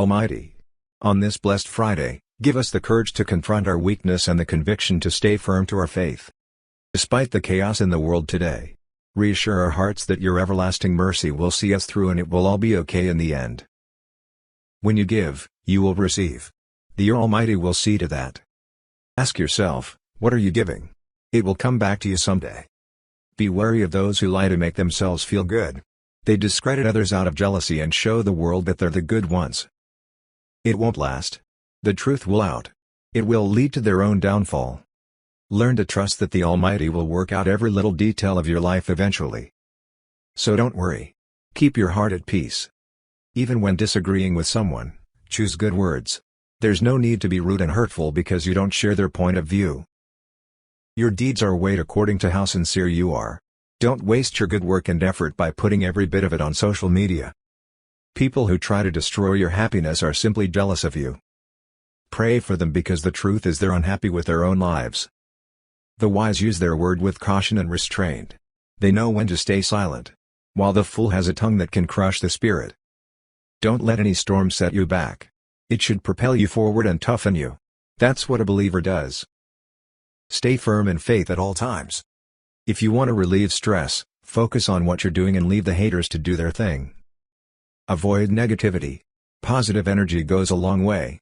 Almighty, on this blessed Friday, give us the courage to confront our weakness and the conviction to stay firm to our faith. Despite the chaos in the world today, reassure our hearts that your everlasting mercy will see us through and it will all be okay in the end. When you give, you will receive. The Almighty will see to that. Ask yourself, what are you giving? It will come back to you someday. Be wary of those who lie to make themselves feel good. They discredit others out of jealousy and show the world that they're the good ones. It won't last. The truth will out. It will lead to their own downfall. Learn to trust that the Almighty will work out every little detail of your life eventually. So don't worry. Keep your heart at peace. Even when disagreeing with someone, choose good words. There's no need to be rude and hurtful because you don't share their point of view. Your deeds are weighed according to how sincere you are. Don't waste your good work and effort by putting every bit of it on social media. People who try to destroy your happiness are simply jealous of you. Pray for them because the truth is they're unhappy with their own lives. The wise use their word with caution and restraint. They know when to stay silent, while the fool has a tongue that can crush the spirit. Don't let any storm set you back. It should propel you forward and toughen you. That's what a believer does. Stay firm in faith at all times. If you want to relieve stress, focus on what you're doing and leave the haters to do their thing. Avoid negativity. Positive energy goes a long way.